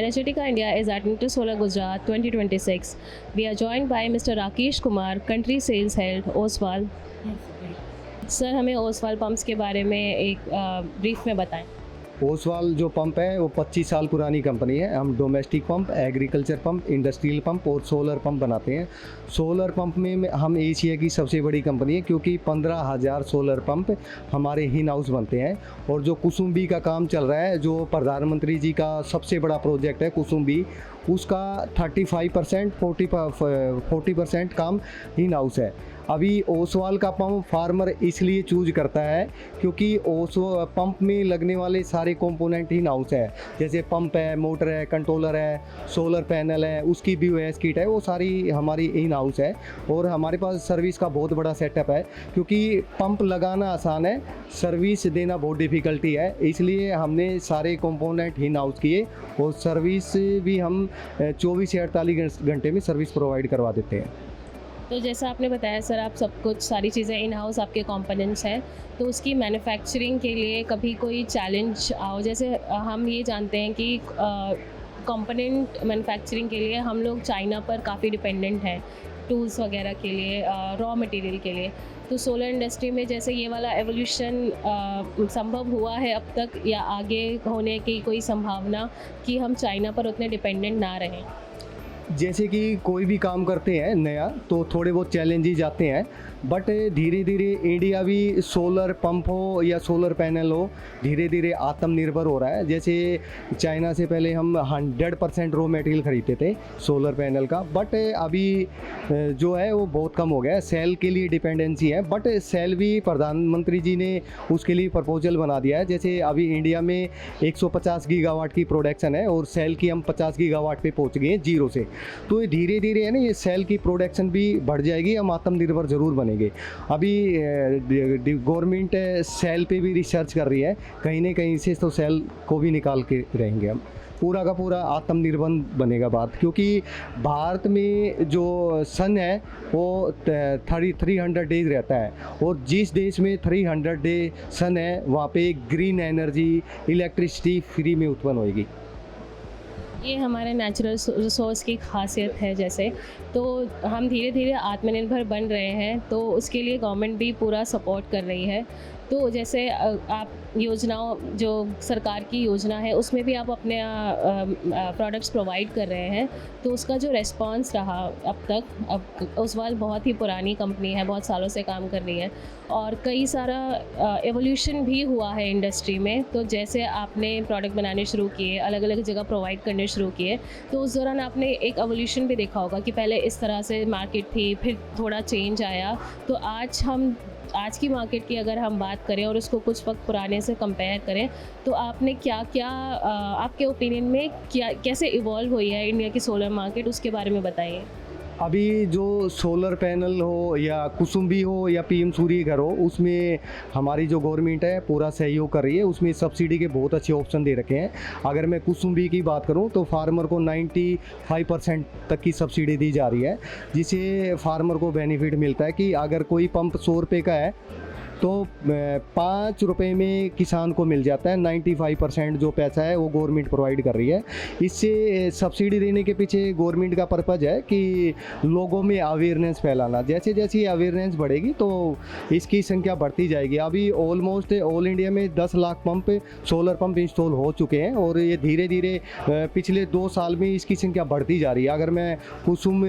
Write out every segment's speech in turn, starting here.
Energetica India is at Intersolar Gujarat 2026. We are joined by Mr. Rakesh Kumar, Country Sales Head, Oswal. Sir हमें Oswal pumps के बारे में एक brief में बताएं। ओसवाल जो पंप है वो 25 साल पुरानी कंपनी है। हम domestic pump, agriculture pump, industrial pump और सोलर पंप बनाते हैं। सोलर पंप में हम एशिया की सबसे बड़ी कंपनी है, क्योंकि 15,000 सोलर पंप हमारे इन हाउस बनते हैं। और जो कुसुम्बी का काम चल रहा है, जो प्रधानमंत्री जी का सबसे बड़ा प्रोजेक्ट है कुसुम्बी, उसका 35% 40% काम इन हाउस है। अभी ओसवाल का पंप फार्मर इसलिए चूज करता है क्योंकि पंप में लगने वाले सारे कंपोनेंट इन हाउस है। जैसे पंप है, मोटर है, कंट्रोलर है, सोलर पैनल है, उसकी BOS किट है, वो सारी हमारी इन हाउस है। और हमारे पास सर्विस का बहुत बड़ा सेटअप है, क्योंकि पंप लगाना आसान है, सर्विस देना बहुत डिफ़िकल्टी है। इसलिए हमने सारे कंपोनेंट इन हाउस किए और सर्विस भी हम 24 से 48 घंटे में सर्विस प्रोवाइड करवा देते हैं। तो जैसा आपने बताया सर, आप सब कुछ सारी चीज़ें इन हाउस आपके कंपोनेंट्स हैं, तो उसकी मैन्युफैक्चरिंग के लिए कभी कोई चैलेंज आओ? जैसे हम ये जानते हैं कि कंपोनेंट मैन्युफैक्चरिंग के लिए हम लोग चाइना पर काफ़ी डिपेंडेंट हैं, टूल्स वगैरह के लिए, रॉ मटेरियल के लिए। तो सोलर इंडस्ट्री में जैसे ये वाला एवोल्यूशन संभव हुआ है अब तक, या आगे होने की कोई संभावना कि हम चाइना पर उतने डिपेंडेंट ना रहें? जैसे कि कोई भी काम करते हैं नया, तो थोड़े बहुत चैलेंजेस आते हैं, बट धीरे धीरे इंडिया भी सोलर पंप हो या सोलर पैनल हो, धीरे धीरे आत्मनिर्भर हो रहा है। जैसे चाइना से पहले हम 100% रॉ मटेरियल खरीदते थे सोलर पैनल का, बट अभी जो है वो बहुत कम हो गया है। सेल के लिए डिपेंडेंसी है, बट सेल भी प्रधानमंत्री जी ने उसके लिए प्रपोजल बना दिया है। जैसे अभी इंडिया में 150 गीगावाट की प्रोडक्शन है और सेल की हम 50 गीगावाट पे पहुंच गए हैं जीरो से। तो ये धीरे धीरे है ना, ये सेल की प्रोडक्शन भी बढ़ जाएगी, हम आत्मनिर्भर जरूर बनेंगे। अभी गवर्नमेंट सेल पे भी रिसर्च कर रही है, कहीं ना कहीं से तो सेल को भी निकाल के रहेंगे हम। पूरा का पूरा आत्मनिर्भर बनेगा भारत, क्योंकि भारत में जो सन है वो 300 डेज रहता है, और जिस देश में 300 डे सन है वहाँ पे ग्रीन एनर्जी, इलेक्ट्रिसिटी फ्री में उत्पन्न होगी। ये हमारे नेचुरल रिसोर्स की खासियत है। जैसे तो हम धीरे धीरे आत्मनिर्भर बन रहे हैं, तो उसके लिए गवर्नमेंट भी पूरा सपोर्ट कर रही है। तो जैसे आप योजनाओं, जो सरकार की योजना है, उसमें भी आप अपने प्रोडक्ट्स प्रोवाइड कर रहे हैं, तो उसका जो रेस्पॉन्स रहा अब तक, अब ओसवाल बहुत ही पुरानी कंपनी है, बहुत सालों से काम कर रही है, और कई सारा एवोल्यूशन भी हुआ है इंडस्ट्री में। तो जैसे आपने प्रोडक्ट बनाने शुरू किए, अलग अलग जगह प्रोवाइड करने शुरू किए, तो उस दौरान आपने एक एवोल्यूशन भी देखा होगा कि पहले इस तरह से मार्केट थी, फिर थोड़ा चेंज आया। तो आज की मार्केट की अगर हम बात करें और उसको कुछ वक्त पुराने से कंपेयर करें, तो आपने क्या क्या आपके ओपिनियन में क्या कैसे इवॉल्व हुई है इंडिया की सोलर मार्केट, उसके बारे में बताइए। अभी जो सोलर पैनल हो या कुसुम्बी हो या PM सूर्य घर हो, उसमें हमारी जो गवर्नमेंट है पूरा सहयोग कर रही है। उसमें सब्सिडी के बहुत अच्छे ऑप्शन दे रखे हैं। अगर मैं कुसुम्बी की बात करूं तो फार्मर को 95% तक की सब्सिडी दी जा रही है, जिससे फार्मर को बेनिफिट मिलता है कि अगर कोई पंप 100 रुपये का है तो 5 रुपये में किसान को मिल जाता है। 95% जो पैसा है वो गवर्नमेंट प्रोवाइड कर रही है। इससे सब्सिडी देने के पीछे गवर्नमेंट का पर्पज़ है कि लोगों में अवेयरनेस फैलाना। जैसे जैसे अवेयरनेस बढ़ेगी तो इसकी संख्या बढ़ती जाएगी। अभी ऑलमोस्ट ऑल इंडिया में 10 lakh pump, solar pump install हो चुके हैं, और ये धीरे धीरे पिछले 2 साल में इसकी संख्या बढ़ती जा रही है। अगर मैं कुसुम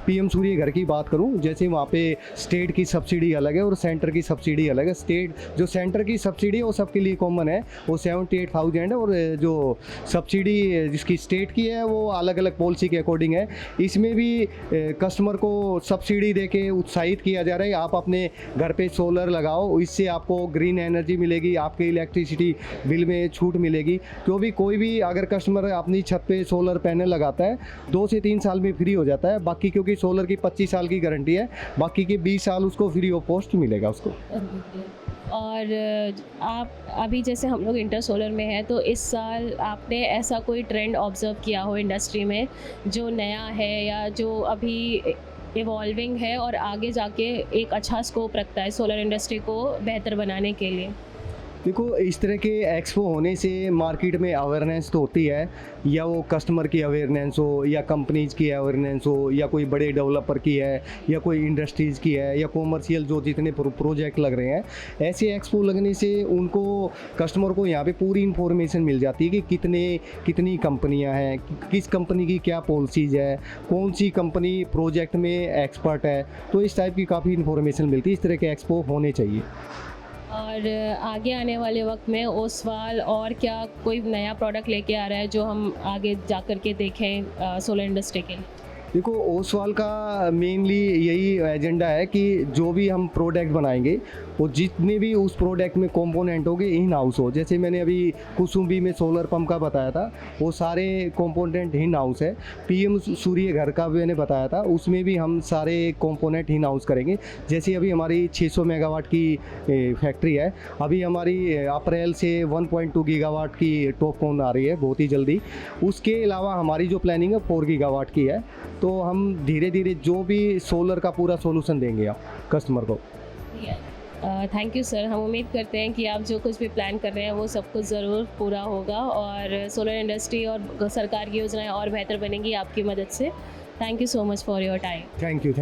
PM सूर्य घर की बात करूँ, जैसे वहाँ पे स्टेट की सब्सिडी अलग है और सेंटर की सब्सिडी अलग है। स्टेट जो सेंटर की सब्सिडी है वो सबके लिए कॉमन है, वो 78,000 है, और जो सब्सिडी जिसकी स्टेट की है वो अलग अलग पॉलिसी के अकॉर्डिंग है। इसमें भी कस्टमर को सब्सिडी देके उत्साहित किया जा रहा है, आप अपने घर पे सोलर लगाओ, इससे आपको ग्रीन एनर्जी मिलेगी, आपके इलेक्ट्रिसिटी बिल में छूट मिलेगी। क्योंकि कोई भी अगर कस्टमर अपनी छत पे सोलर पैनल लगाता है 2 से 3 साल में फ्री हो जाता है। बाकी क्योंकि सोलर की 25 साल की गारंटी है, बाकी के 20 साल उसको फ्री ऑफ कॉस्ट मिलेगा उसको। और आप अभी जैसे हम लोग इंटर सोलर में हैं, तो इस साल आपने ऐसा कोई ट्रेंड ऑब्ज़र्व किया हो इंडस्ट्री में जो नया है या जो अभी इवॉल्विंग है और आगे जाके एक अच्छा स्कोप रखता है सोलर इंडस्ट्री को बेहतर बनाने के लिए? देखो, इस तरह के एक्सपो होने से मार्केट में अवेयरनेस तो होती है, या वो कस्टमर की अवेयरनेस हो, या कंपनीज की अवेयरनेस हो, या कोई बड़े डेवलपर की है, या कोई इंडस्ट्रीज़ की है, या कॉमर्शियल जो जितने प्रोजेक्ट लग रहे हैं, ऐसे एक्सपो लगने से उनको कस्टमर को यहाँ पे पूरी इन्फॉर्मेशन मिल जाती है कि कितनी कंपनियाँ हैं, किस कंपनी की क्या पॉलिसीज़ है, कौन सी कंपनी प्रोजेक्ट में एक्सपर्ट है। तो इस टाइप की काफ़ी इन्फॉर्मेशन मिलती है। इस तरह के एक्सपो होने चाहिए। और आगे आने वाले वक्त में ओसवाल और क्या कोई नया प्रोडक्ट लेके आ रहा है जो हम आगे जा कर के देखें सोलर इंडस्ट्री के? देखो, ओसवाल का मेनली यही एजेंडा है कि जो भी हम प्रोडक्ट बनाएंगे वो जितने भी उस प्रोडक्ट में कंपोनेंट होंगे इन हाउस हो। जैसे मैंने अभी कुसुम्बी में सोलर पंप का बताया था, वो सारे कंपोनेंट इन हाउस है। पीएम सूर्य घर का भी मैंने बताया था, उसमें भी हम सारे कंपोनेंट इन हाउस करेंगे। जैसे अभी हमारी 600 मेगावाट की फैक्ट्री है, अभी हमारी अप्रैल से 1.2 गीगावाट की टॉपकॉन आ रही है बहुत ही जल्दी। उसके अलावा हमारी जो प्लानिंग है 4 गीगावाट की है। तो हम धीरे धीरे जो भी सोलर का पूरा सोल्यूशन देंगे आप कस्टमर को। Thank you sir. हम उम्मीद करते हैं कि आप जो कुछ भी प्लान कर रहे हैं वो सब कुछ ज़रूर पूरा होगा और सोलर इंडस्ट्री और सरकार की योजनाएं और बेहतर बनेंगी आपकी मदद से। Thank you so much for your time. Thank you.